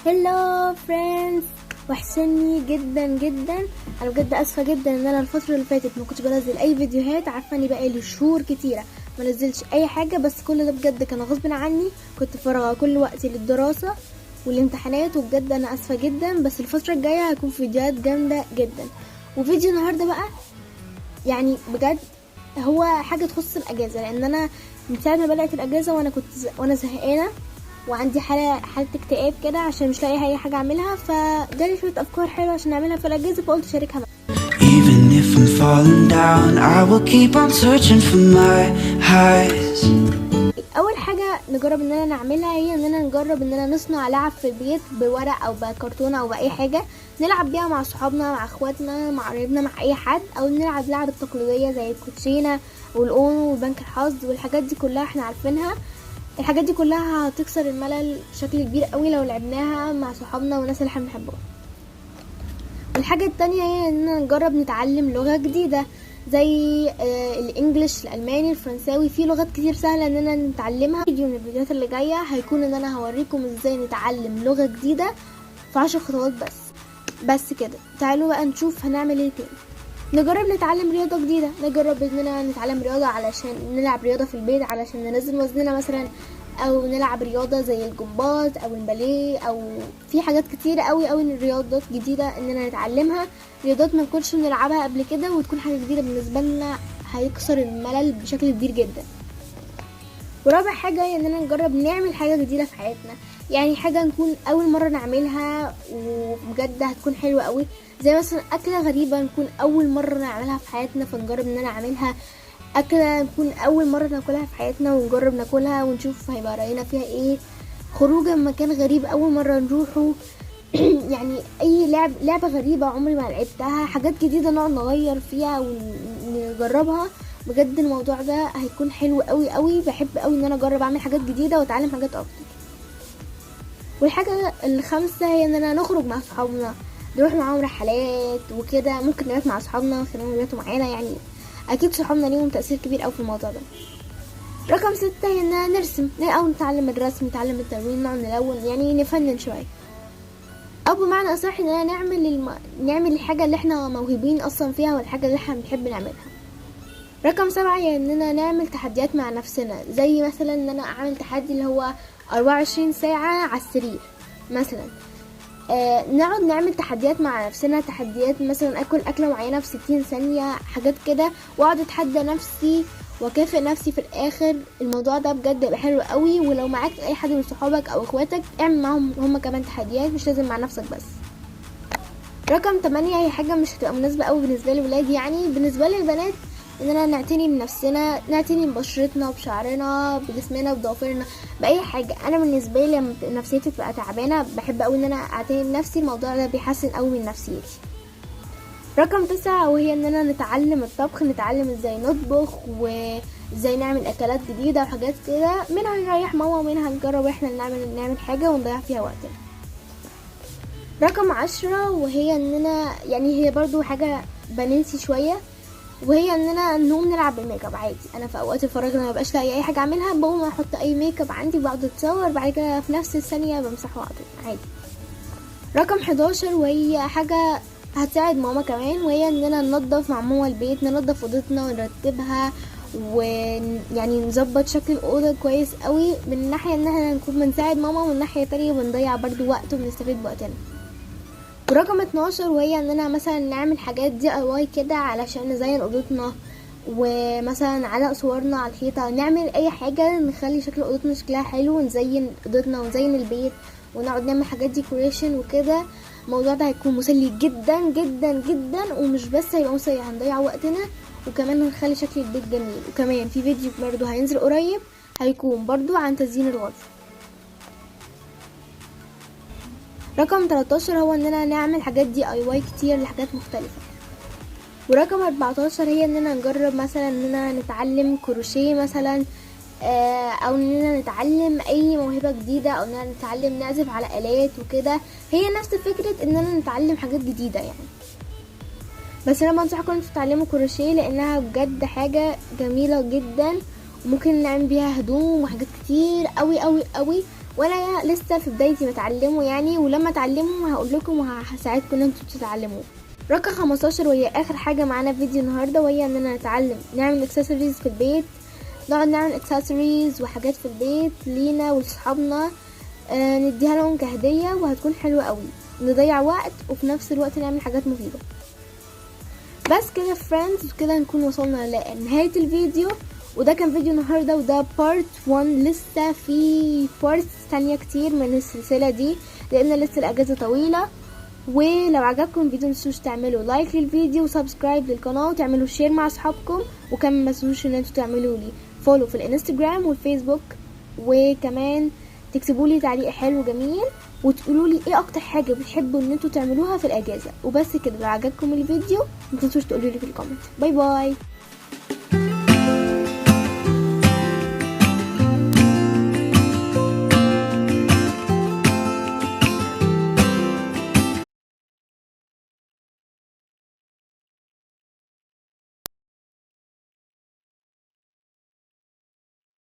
هلو فريندز، وحشني جدا جدا. انا بجد اسفه جدا ان انا الفتره اللي فاتت ما كنتش بنزل اي فيديوهات. عارفه اني بقالي شهور كتيره ما نزلتش اي حاجه، بس كل ده بجد كان غصب عني. كنت فارغه كل وقتي للدراسه والامتحانات، وبجد انا اسفه جدا. بس الفتره الجايه هيكون فيديوهات جامده جدا. وفيديو النهارده بقى يعني بجد هو حاجه تخص الاجازه، لان انا من ساعه ما بدات الاجازه وانا زهقانه وعندي حالة اكتئاب كده عشان مش لاقي اي حاجه اعملها، فجالي شويه افكار حلوه عشان اعملها في الاجازه، فقلت اشاركها معاكم. Even if I'm falling down, I will keep on searching for my highs. اول حاجه نجرب اننا نعملها هي اننا نجرب اننا نصنع لعب في البيت بورق او بكرتونه او باي حاجه نلعب بيها مع صحابنا، مع اخواتنا، مع قرايبنا، مع اي حد، او نلعب لعب التقليديه زي الكوتشينه والاونو وبنك الحظ والحاجات دي كلها احنا عارفينها. الحاجات دي كلها هتكسر الملل بشكل كبير قوي لو لعبناها مع صحابنا والناس اللي احنا بنحبهم. والحاجه التانية هي اننا نجرب نتعلم لغه جديده زي الانجليش، الالماني، الفرنساوي. في لغات كتير سهله اننا نتعلمها. فيديو من الفيديوهات اللي جايه هيكون ان انا هوريكم ازاي نتعلم لغه جديده في 10 خطوات بس كده. تعالوا بقى نشوف هنعمل ايه تاني. نجرب نتعلم رياضة جديدة، نجرب اننا نتعلم رياضة علشان نلعب رياضة في البيت علشان ننزل وزننا مثلا، او نلعب رياضة زي الجمباز او الباليه، او في حاجات كتيرة قوي من الرياضات جديدة اننا نتعلمها. رياضات ما نكونش بنلعبها قبل كده وتكون حاجة جديدة بالنسبة لنا، هيكسر الملل بشكل كبير جدا. ورابع حاجة هي اننا نجرب نعمل حاجة جديدة في حياتنا، يعني حاجة نكون اول مرة نعملها وبجد هتكون حلوة قوي، زي مثلا اكلة غريبة نكون اول مرة نعملها في حياتنا فنجرب اننا نعملها. اكلة نكون اول مرة ناكلها في حياتنا ونجرب ناكلها ونشوف هيبقى رأينا فيها ايه. خروجة مكان غريب اول مرة نروحه يعني اي لعبة غريبة عمري ما لعبتها، حاجات جديدة نقعد نغير فيها ونجربها. بجد الموضوع ده هيكون حلو قوي. بحب قوي ان انا اجرب اعمل حاجات جديده واتعلم حاجات اكتر. والحاجه الخامسه هي اننا نخرج مع صحابنا، نروح معاهم رحلات وكده. ممكن نبات مع صحابنا ونخليهم يباتوا معانا، يعني اكيد صحابنا ليهم تاثير كبير قوي في الموضوع ده. رقم 6 هي اننا نرسم او نتعلم الرسم، نتعلم التلوين، نقعد نلون، يعني نفنن شويه، او بمعنى اصح اننا نعمل الحاجه اللي احنا موهوبين اصلا فيها والحاجه اللي احنا بنحب نعملها. رقم 7 هي اننا نعمل تحديات مع نفسنا، زي مثلا ان انا اعمل تحدي اللي هو 24 ساعة على السرير مثلا. نقعد نعمل تحديات مع نفسنا، تحديات مثلا اكل اكلة معينة في 60 ثانية، حاجات كده، واقعد اتحدى نفسي وكافئ نفسي في الاخر. الموضوع ده بجد يبقى حلو قوي، ولو معاك اي حد من صحابك او اخواتك اعمل معاهم هما كمان تحديات، مش لازم مع نفسك بس. رقم 8 هي حاجة مش هتبقى مناسبة قوي بالنسبة للولاد، يعني بالنسبة للبنات اننا نعتني بنفسنا، نعتني ببشرتنا، بشعرنا، بجسمنا، بضوافرنا، باي حاجه. انا بالنسبه لي لما نفسيتي تبقى تعبانه بحب قوي ان انا اعتني بنفسي، الموضوع ده بيحسن قوي من نفسيتي. رقم 9 وهي اننا نتعلم الطبخ، نتعلم ازاي نطبخ وازاي نعمل اكلات جديده وحاجات كده، منها نريح ماما ومنها نجرب احنا نعمل حاجه ونضيع فيها وقتنا. رقم 10 وهي اننا يعني هي برضو حاجه بناتي شويه، وهي اننا نقوم نلعب بالميك اب عادي. انا في اوقات الفراغ لما مبقاش لاقي اي حاجه اعملها بقوم احط اي ميك اب عندي وبقعد اتصور، بعد كده في نفس الثانيه بمسحه على طول عادي. رقم 11 وهي حاجه هتساعد ماما كمان، وهي اننا ننظف مع ماما البيت، ننظف اوضتنا ونرتبها ويعني نظبط شكل الاوضه كويس قوي، من ناحيه ان احنا نكون بنساعد ماما، ومن ناحيه تانية بنضيع برضو وقت وبنستفيد بوقتنا. ورقم 12 وهي اننا مثلا نعمل حاجات DIY كده علشان نزين اوضتنا، ومثلا علق صورنا على الحيطه، نعمل اي حاجه نخلي شكل اوضتنا شكلها حلو، ونزين اوضتنا ونزين البيت ونقعد نعمل حاجات ديكوريشن وكده. الموضوع ده هيكون مسلي جدا جدا جدا، ومش بس هيبقى مسلي، هنضيع وقتنا وكمان هنخلي شكل البيت جميل. وكمان في فيديو برضو هينزل قريب هيكون برضو عن تزيين الغرفه. رقم 13 هو اننا نعمل حاجات DIY كتير لحاجات مختلفة. ورقم 14 هي اننا نجرب مثلا اننا نتعلم كروشيه مثلا، او اننا نتعلم اي موهبة جديدة، او اننا نتعلم نعزف على آلات وكده. هي نفس فكرة اننا نتعلم حاجات جديدة يعني. بس انا بنصحكم انتوا تتعلموا كروشيه لانها بجد حاجة جميلة جدا، وممكن نعمل بيها هدوم وحاجات كتير قوي. وانا لسه في بدايتي بتعلمه يعني، ولما اتعلمه هقول لكم وهساعدكم ان انتوا تتعلموه. رقم 15 وهي اخر حاجه معانا في فيديو النهارده، وهي اننا نتعلم نعمل اكسسوارز في البيت. نقعد نعمل اكسسوارز وحاجات في البيت لينا ولصحابنا، نديها لهم كهديه وهتكون حلوه قوي. نضيع وقت وفي نفس الوقت نعمل حاجات مفيده. بس كده فريندز، كده نكون وصلنا لنهايه الفيديو. وده كان فيديو النهارده، وده بارت 1. لسه في بارتس تانية كتير من السلسله دي لان لسه الاجازه طويله. ولو عجبكم الفيديو متنسوش تعملوا لايك للفيديو وسبسكرايب للقناه وتعملوا شير مع اصحابكم، وكمان متنسوش ان انتوا تعملوا لي فولو في الانستجرام والفيسبوك، وكمان تكتبوا لي تعليق حلو جميل وتقولوا لي ايه اكتر حاجه بتحبوا ان انتوا تعملوها في الاجازه. وبس كده، لو عجبكم الفيديو متنسوش تقولوا لي في الكومنت. باي باي.